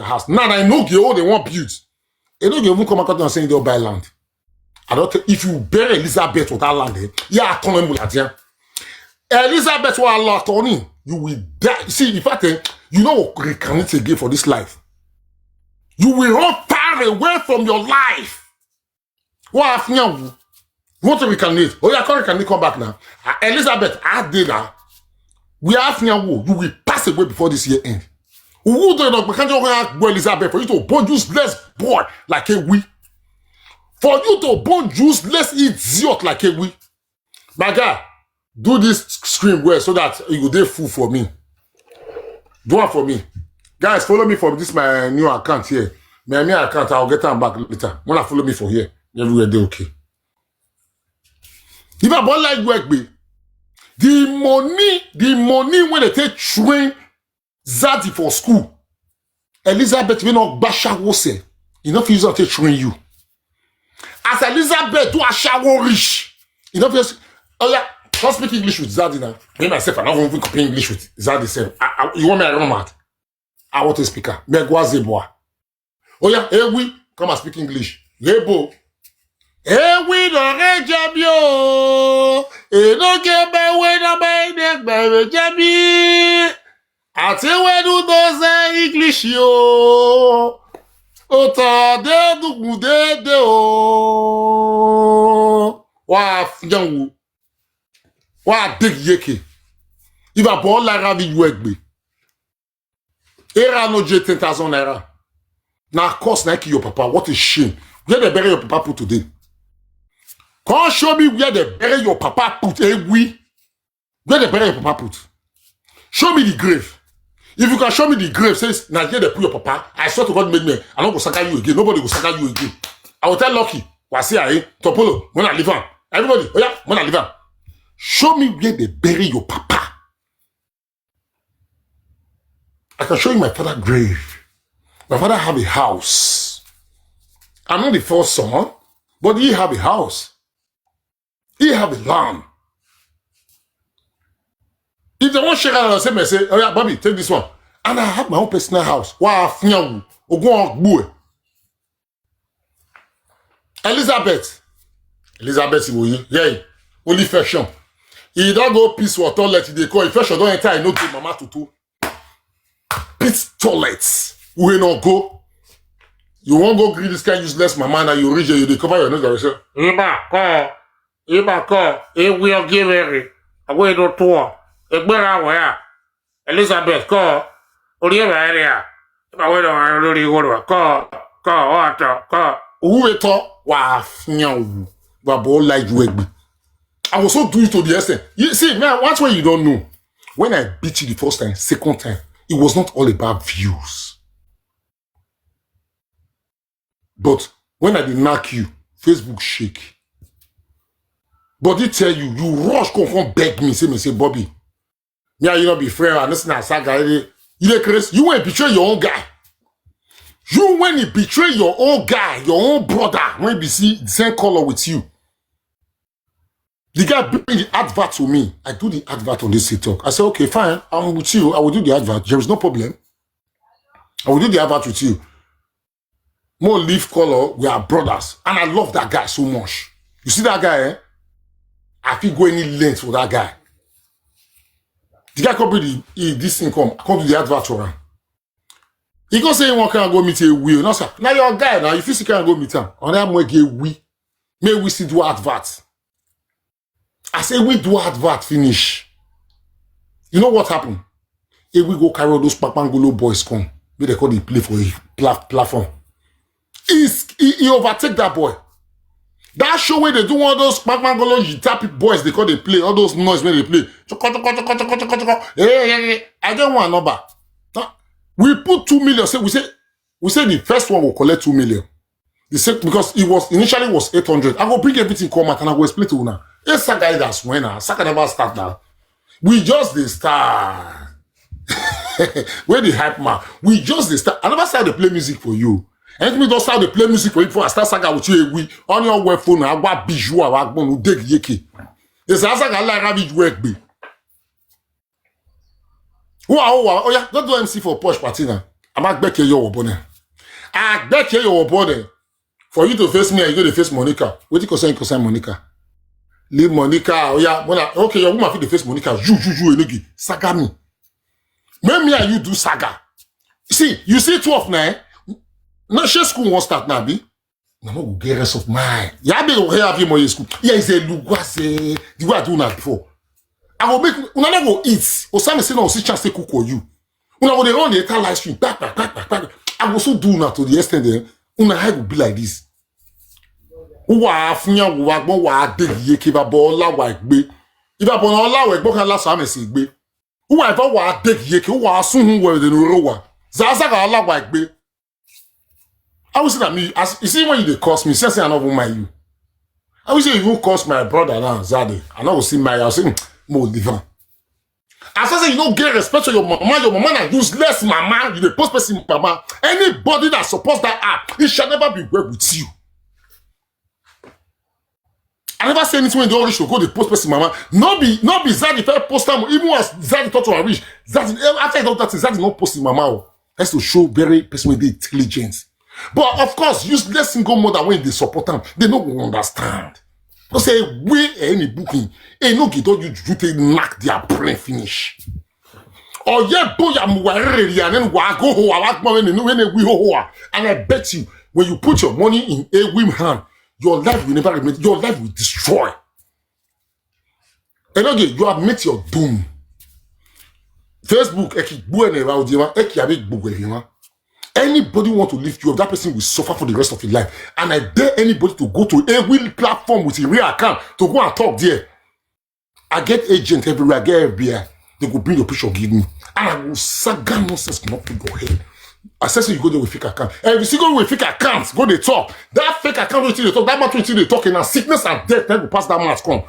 house. Now I know they want build. Enogie even come out and say they'll buy land. I don't think if you bury Elizabeth with that land, yeah, I can't remember. Elizabeth will allow Tony. You will die. See, in fact, you know what reincarnate again for this life. You will run far away from your life. What happened? You want to reincarnate? Oh, yeah, can't reincarnate, come back now. Elizabeth, I did that. We have you will pass away before this year end. Who do not can't go Elizabeth for you to born useless boy like a we? For you to born useless idiot like a we. My guy, do this screen well so that you go there full for me. Do it for me. Guys, follow me for this my new account here. My new account, I'll get them back later. When I follow me for here, everywhere they okay. If I born like work be, the money when they take train Zaddy for school. Elizabeth will not basha wose. Enough use to train you. As Elizabeth do a shower rich. Enough use. Oh yeah, don't speak English with Zaddy now. Me myself, I don't want to copy English with Zaddy. You want me to run mad? I want to speak. Me go zeboa. Oh yeah, hey we come and speak English. Yebo. Hey we don't jabio. Enogie be we na be jabi. Ati we do those English yo. Ota de du de o. Wa fjanwu. Wa dig yeke. If a ball la ravi you egbe. Era no 10,000 naira. Now cost like your papa. What a shame. Where they bury your papa put today? Come show me where they bury your papa put. Eh we. Where they bury your papa put? Show me the grave. If you can show me the grave, says Nigeria they put your papa. I swear to God, make me. I don't go saga you again. Nobody will saga you again. I will tell Lucky, Wasi Topolo, when I live on. Everybody, oh yeah, when I live on. Show me where they bury your papa. I can show you my father's grave. My father have a house. I'm not the first son, but he have a house. He have a land. If they want share out, say, oh yeah, Bobby, take this one. And I have my own personal house. Wow, Elizabeth, yeah, only fashion. He don't go piss for toilet. They call fashion. Don't enter. I know to mama to piss toilets. We not go. You won't go greet this kind of useless mama. Now you reach you cover your nose. Iba call. It will give it. I wait no tour. Elizabeth call. Oliver area. If I wait on really go call. Who it talk? Wow, no. Babo like you. I was so doing to the extent. You see, man, what's what you don't know? When I beat you the first time, second time, it was not all about views. But when I did knock you, Facebook shake. But they tell you, you rush, come from beg me, say, Bobby. Yeah, you not be friend, and listen to Saga. You crazy? You went betray your own guy. You when you betray your own guy, your own brother, when you see the same color with you. The guy bring the advert to me. I do the advert on this TikTok. I say, okay, fine, I'm with you. I will do the advert. There is no problem. I will do the advert with you. More leaf color, we are brothers. And I love that guy so much. You see that guy, eh? I feel go any length for that guy. The guy come bring this income. I come to the advert for him. He go say, one can go meet a wheel. No, sir. Now your guy, now, if you can go meet him, on that way, we may we see do advert. I say, we do advert finish. You know what happened? If we go carry all those Papangolo boys come, may they call the play for a platform. He overtake that boy. That show where they do all those Papangolo Yitapi boys, they call they play, all those noise when they play. Hey, I don't want a number. We put 2 million. We say the first one will collect 2 million. The second, because it was initially was 800. I will bring everything come out and I will explain to you now. It's Saga that's winner. Saga never start now. We just the start. Where the hype man? We just the start. I never started to play music for you. And me don't start to play music for you before I start Saga with you. We on your web phone. I want bijou. I want dig yeki. It's a Saga like rabbit work be. Oh yeah, don't do MC for Posh Party now. I'm not back here your bonnet. I bet here your bonnet. For you to face me, you go to face Monica. What do you concern Monica? Leave Monica. Oh yeah, okay, your woman fit the face Monica. You, Enogie. Saga me. When me and you do saga. See, you see 12 now. Now, she school won't start now, be. No, no, get rest of mine. Yeah, be over here have you more school. Yeah, it's a lugwase. The way I do that before. I will make. Una not go eat. Or some say no, see chance to cook for you. Una go they run the entire live stream. Back. I will also do now to the extent that una head will be like this. Wa fnya wa gbon wa de ye ke ba bo la wa gbe. Iba bo na la wa gbo kan la sa me si gbe. Wa ifa wa de ye ke wa sun hu we de no ro wa. Zaza ga la wa gbe. I will say that me, as you see when you they curse me, say I not even mind you. I will say you won't curse my brother now, Zaddy. I know see my I'll say more living. As I say you don't get respect to your mama na useless mama, you the post person mama. Anybody that supports that app, it shall never be well with you. I never say anything when they already should go the post person mama. Not be Zaddy first post time, even as Zaddy thought to her rich. Zaddy after all that Zaddy not posting mama. Has to show very person with the intelligence. But of course, useless single mother when they support them, they don't understand. They say, we any booking, Enogie don't you take knock their brain finish. Or yeah, boy, I'm worried, and then go ho, and I bet you, when you put your money in a woman's hand, your life will never remain, your life will destroy. Enogie, you have met your doom. Facebook, anybody want to lift you up, that person will suffer for the rest of his life. And I dare anybody to go to a real platform with a real account to go and talk there. I get agent everywhere, I get FBI. They go bring your picture, give me. And I will Saga nonsense not to go ahead. I say so you go there with fake account. And if you go with fake accounts, go they talk. That fake account until they talk, that much until they talk, and sickness and death, then go pass that man's come.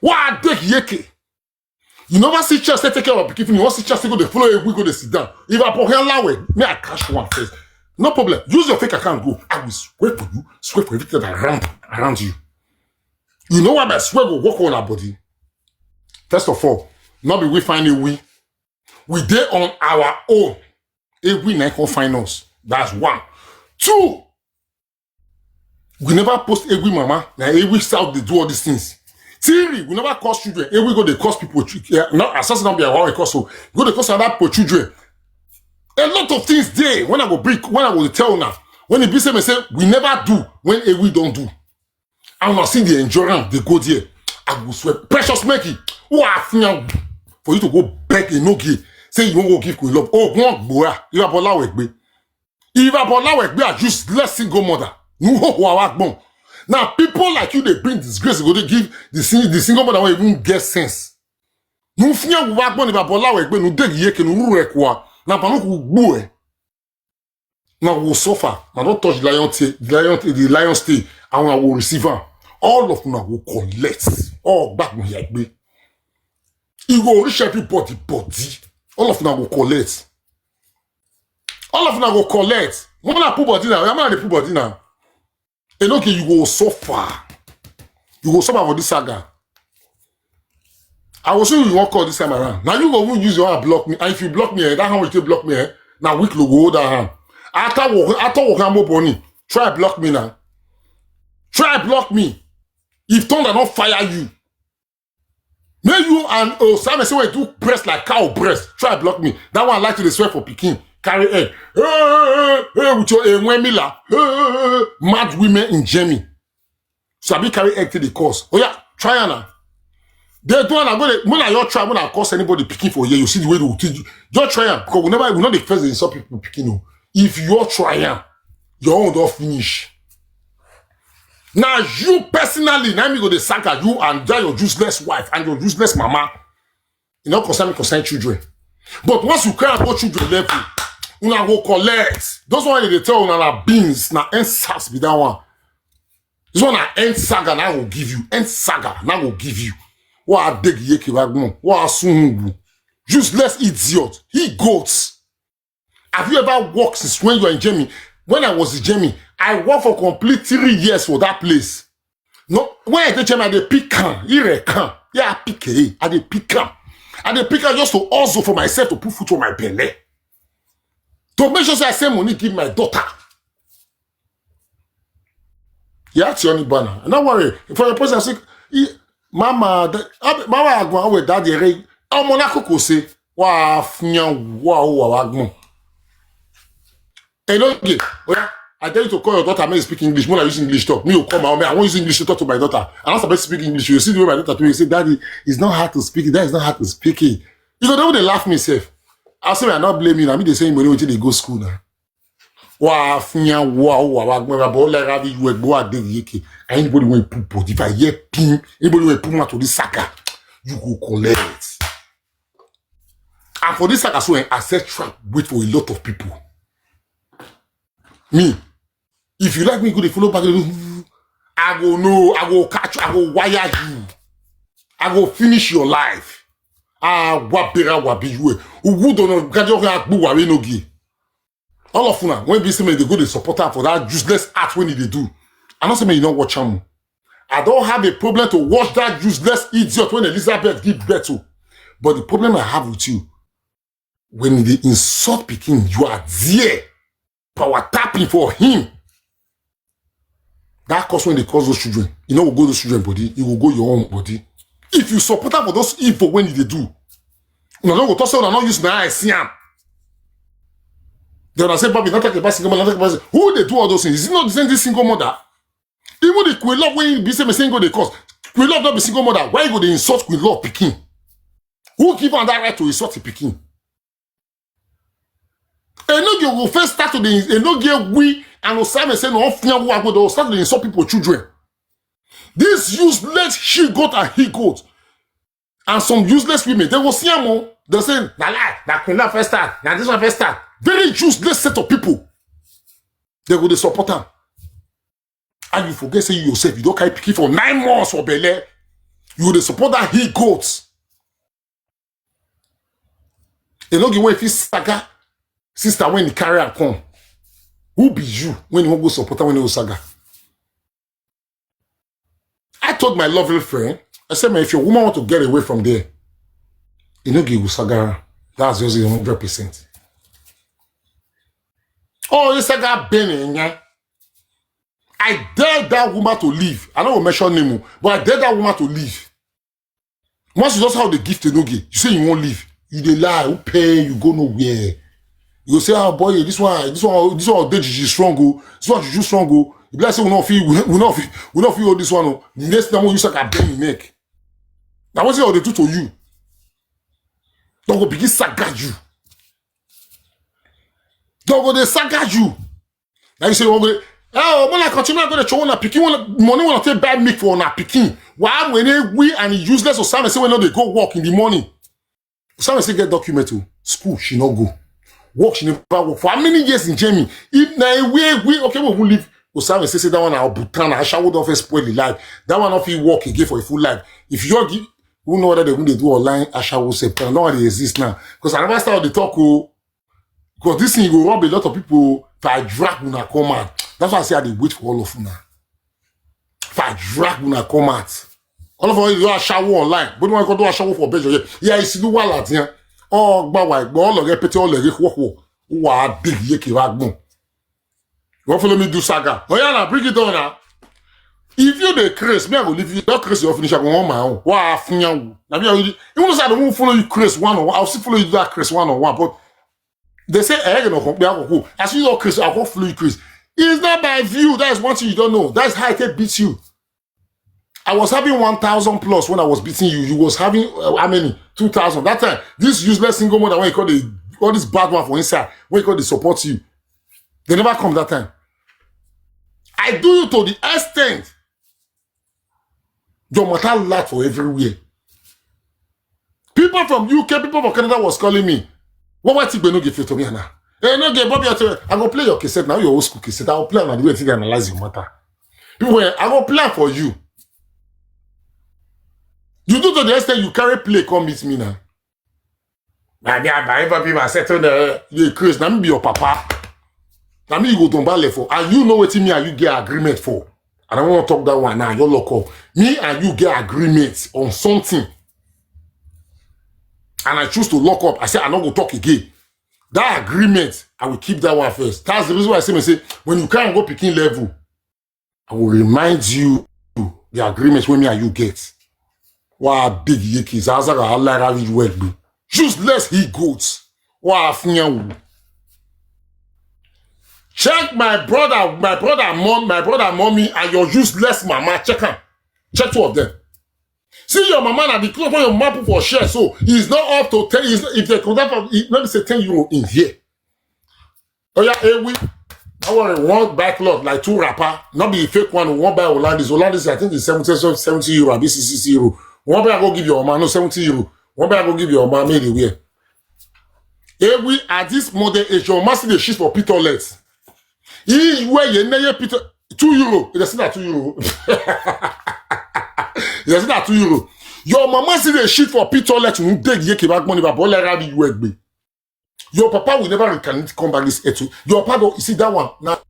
What yeke? You never see church take care of people. You want to see church go they follow a we go they sit down. If I put here loud, may I cash one first. No problem. Use your fake account. Go. I will swear for you. Swear for everything around you. You know what my swear will work on our body. First of all, not be we find a we. We there on our own. A we now can find us. That's one. Two. We never post a we mama. Now a we south they do all these things. Three, we never cause children. Here we go, they cause people. Not assassin not be a war cause so. Go they cause other for children. A lot of things there. When I go break, when I go tell now, when the business say we never do, when we don't do. I will see the endurance. They go there. I will swear, precious Mikey. Who are for you to go beg Enogie? Say you won't go give good love. Oh, one boy, you have allowed it be. If I allow it be, I just less single mother. No, who are bon. Now, people like you, they bring disgrace, go to give the single mother won't even get sense. No fear will work if I allow it, but no dig ye can rule now, but no now will suffer. Now, don't touch the lion's tail, and I will receive her. All of them will collect. All back when he be. He will reach everybody body. All of them will collect. All of them will collect. When I put body now, I'm not the put body now. And okay, you go suffer. You go suffer for this saga. I will show you won't call this time around. Now you go use your hand block me. And if you block me, that hand will take block me. Now weak logo hold that hand. After walking more bonnie. Try block me now. Try block me. If thunder don't fire you. May you and Simon say when do breast like cow breast. Try block me. That one like to the swear for Peking. Carry egg. With your mad women in Jamie. So I be carry egg to the course. Oh yeah, try now. They don't when I try when I cause anybody picking for you, you see the way they will teach you. Just try them because we not the first they saw people picking. If you're trying, your own don't finish. Now you personally, now me go the Saga you and that your useless wife and your useless mama. You know concern children. But once you care about children level, you go collect. Those one they tell you beans, now end SARS be that one. This one end Saga now will give you. End Saga now will give you. What a dig yeki wagmo. What a sungu. Useless idiot. He goats. Have you ever worked since when you were in Jamie? When I was in Jamie, I worked for complete 3 years for that place. No, when I tell Jamie, I dey pick can. Here can. Yeah, pick I dey pick can. And they pick out just to hustle for myself to put food on my belly. To make sure I send money give my daughter. Yeah, it's your banner. And don't worry. For the person say, Mama, I go with daddy. Oh, Monaco ko say, wow, wow. Enogie, I tell you to call your daughter, may speak English. When I use English talk, me will come out. I want to use English to talk to my daughter. And I'm supposed to speak English. You see the way my daughter to me, you say, Daddy, it's not hard to speak it. That is not hard to speak it. You know, they laugh me safe. I'll say, I'm not blaming. I mean, they say, when they go school now. Wow, anybody want to put, if I hear pin, anybody want to put to this Saga, you go collect. And for this Saga, so I set trap, wait for a lot of people. Me, if you like me, go to follow back. I go know, I go catch you, I go wire you. I go finish your life. Wabera wabi you. Who don't know, Enogie. All of you now, when they go to support her for that useless act when they do. I'm not saying you don't watch them. I don't have a problem to watch that useless idiot when Elizabeth give birth to. But the problem I have with you, when they insult Peking, you are there. Power tapping for him. That cause when they cause those children, you know, will go those children body, you will go your own body. If you support her for those evil when they do, you know, go talk not use my eyes, see him. They will say, Bobby, not talking about single mother, not talking about who they do all those things. Is it not the this single mother? Even the Queen Love when you be saying single they cause. Queen Love not be single mother. Why you go they insult Queen Love Peking? Who give her that right to insult the Peking? Enogie will first start to the Enogie we and Osama say no they will start to insult people children. This useless she goat and he goat. And some useless women, they will see them. They say, na lie, that Queen Love first start, now this one first start. Very useless set of people. They go to support them. And you forget say you yourself, you don't carry Peking for 9 months for Bele. You will support that he goats. Enogie when if you Saga, sister when the carrier come, who be you when you won't go support her when you Saga? I told my lovely friend, I said, man, if your woman want to get away from there, Enogie will Saga. That's just 100%. Oh, this Saga Benny, I dare that woman to leave. I don't mention name, but I dare that woman to leave. Once you just have the gift Enogie, you say you won't leave. You dey lie, who pay, you go nowhere. You say, oh boy, this one, Juju strong go. This one Juju strong go. If I say we not feel all this one. The next time you say I bend your neck. Now what's all they do to you? Don't go begin saga you. Don't go they saga you. Now you say, oh, when I continue to go to show on a picking, money want to take bad milk for on a picking. Why when we and useless or something say when they go walk in the morning? Some say get documented. School, she not go. Work, she never work. For how many years in Jamie? If now we okay, we will leave. Osama say that one our Bhutan, I shall not spoil the life. That one of you work again for a full life. If you give, who know whether they do online, I shall say, but no, they exist now. Because I never started the talk. Because this thing will rob a lot of people. If I drag when I come out, that's why I say I wait for all of you now. If I drag when I come out. All of you do a shower online, but when I go do a shower for Belgium, yeah, it's do what that here. Oh, but why? But all the repete all the work. Wow, big yeki wagbon. You want follow me do Saga? Oh yeah, now bring it on now. If you the Chris, me I go leave you. That Chris you finish. I go on my own. Wow, finya. Now me already. Even though I don't follow you Chris one on one, I'll still follow you that Chris one on one. But they say I ain't gonna go. As you know Chris, I'll go follow you Chris. It's not by view. That is one thing you don't know. That's how I can beat you. I was having 1,000 plus when I was beating you. You was having how many? 2,000. That time, this useless single mother when you call all this bad one for inside, when you call they support you, they never come that time. I do you to the extent your matter light for everywhere. People from UK, people from Canada was calling me. What you no give it to me now? Hey, no get Bobby. I go play your cassette now. Your old school cassette. I will play on the way to analyze your matter. People, I go plan for you. You do to the extent you carry play, come meet me now. If people settle the Chris, now me be your papa. Now me you go to Mbale for, and you know what me and you get agreement for. And I want to talk that one now. You lock up. Me and you get agreement on something. and I choose to lock up, I say I'm not going to talk again. That agreement, I will keep that one first. That's the reason why I say, when you can't go picking level, I will remind you the agreements when me and you get. Wow, big yikis, Azaga, Allah, useless he goats. Wow, check my brother, mom, my brother, mommy, and your useless mama. Check them. Check two of them. See your mama at the club when your map for share, so he's not up to 10. If they could have, let me say 10 euro in here. Oh yeah, hey, we. I want one backlog like 2 rapper, not be a fake one. One buy Hollandis. Hollandis, I think it's 70 euro, be 60 euro. One buy I go give your man, no 70 euro. One buy I go give your man, made it wear. Hey, we at this modern age, your man see the shit for pitolets. He where you near Peter 2 euro. It's not 2 euro. It's not 2 euro. Your mama see the shit for pitolets. You take ye back money, but all around you work be. Your papa will never come back this etu. Your papa, you see that one now.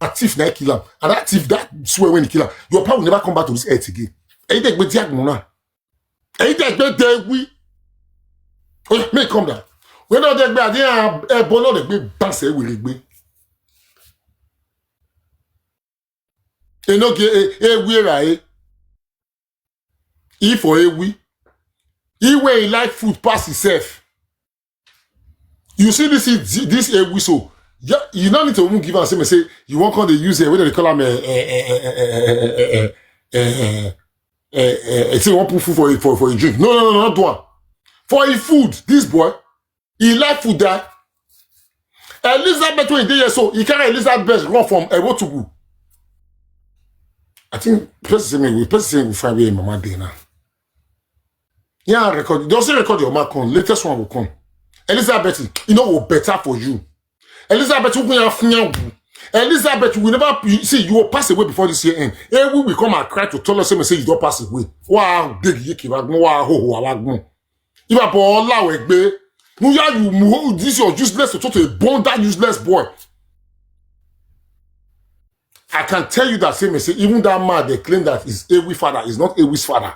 A thief na kill him, and that thief that swear when he kill him. Your papa will never come back to this earth again. And you take be diag mona. And you take be there we. Oh, may come down. When you take be there, bolo de be dance will be. Enogie we right. If for a we. He where he like food pass himself. You see this whistle. Yeah, you don't need to give us say you won't call the user whether they call him say one put food for a drink. No, not one. For a food, this boy, he like food that Elizabeth when he did so he carry Elizabeth run from a to go. I think person will find where mama day now. Yeah, record. Don't say record your mark on. Latest one will come. Elizabeth, you know what better for you. Elizabeth, Elizabeth, will never see you will pass away before this year end. And we will come and cry to tell us and say you don't pass away. Wow, big yiki, wow, ho. If I ball out, you this your useless to talk to a born that useless boy. I can tell you that same say even that man they claim that is Ewi's father is not Ewi's father.